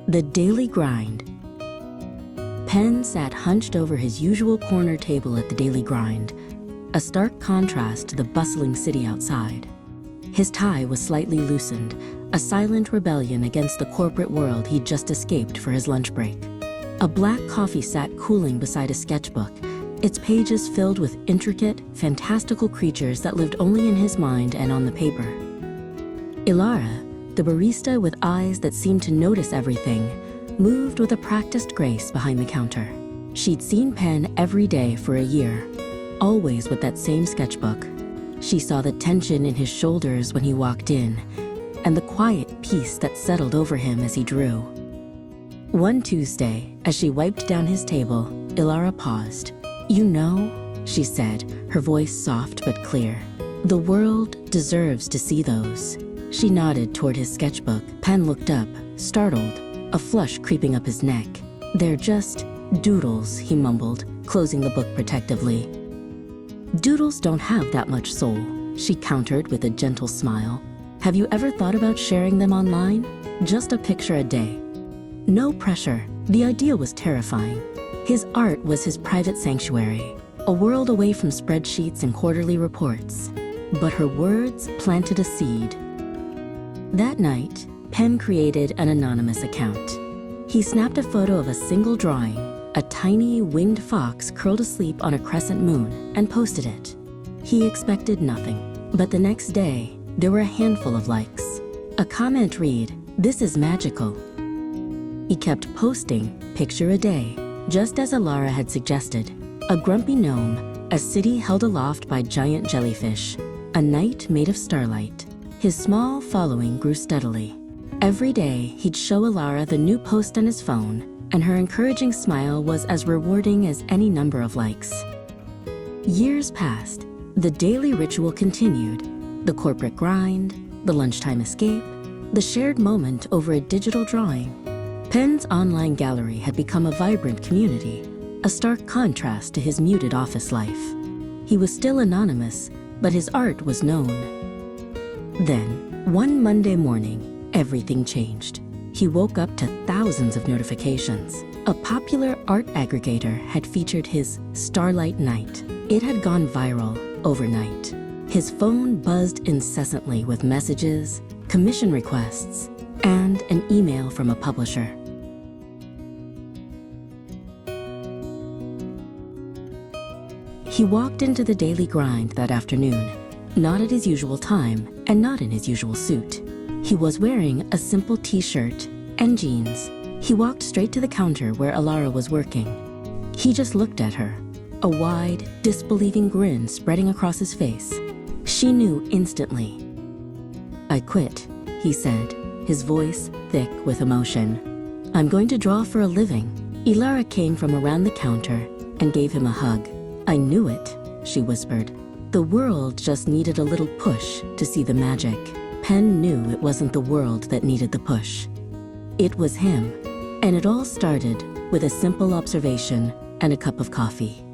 The daily grind. Penn sat hunched over his usual corner table at the daily grind, a stark contrast to the bustling city outside. His tie was slightly loosened, a silent rebellion against the corporate world he'd just escaped for his lunch break. A black coffee sat cooling beside a sketchbook, its pages filled with intricate, fantastical creatures that lived only in his mind and on the paper. Ilara, the barista with eyes that seemed to notice everything, moved with a practiced grace behind the counter. She'd seen Penn every day for a year, always with that same sketchbook. She saw the tension in his shoulders when he walked in, and the quiet peace that settled over him as he drew. One Tuesday, as she wiped down his table, Ilara paused. "You know," she said, her voice soft but clear, "the world deserves to see those." She nodded toward his sketchbook. Penn looked up, startled, a flush creeping up his neck. "They're just doodles," he mumbled, closing the book protectively. "Doodles don't have that much soul," she countered with a gentle smile. "Have you ever thought about sharing them online? Just a picture a day." No pressure. The idea was terrifying. His art was his private sanctuary, a world away from spreadsheets and quarterly reports. But her words planted a seed. That night, Penn created an anonymous account. He snapped a photo of a single drawing, a tiny winged fox curled asleep on a crescent moon, and posted it. He expected nothing, but the next day, there were a handful of likes. A comment read, "This is magical." He kept posting, picture a day, just as Ilara had suggested. A grumpy gnome, a city held aloft by giant jellyfish, a night made of starlight. His small following grew steadily. Every day, he'd show Ilara the new post on his phone, and her encouraging smile was as rewarding as any number of likes. Years passed. The daily ritual continued. The corporate grind, the lunchtime escape, the shared moment over a digital drawing. Penn's online gallery had become a vibrant community, a stark contrast to his muted office life. He was still anonymous, but his art was known. Then, one Monday morning, everything changed. He woke up to thousands of notifications. A popular art aggregator had featured his Starlight Night. It had gone viral overnight. His phone buzzed incessantly with messages, commission requests, and an email from a publisher. He walked into the daily grind that afternoon, not at his usual time and not in his usual suit. He was wearing a simple t-shirt and jeans. He walked straight to the counter where Ilara was working. He just looked at her, a wide, disbelieving grin spreading across his face. She knew instantly. "I quit," he said, his voice thick with emotion. "I'm going to draw for a living." Ilara came from around the counter and gave him a hug. "I knew it," she whispered. The world just needed a little push to see the magic. Penn knew it wasn't the world that needed the push. It was him. And it all started with a simple observation and a cup of coffee.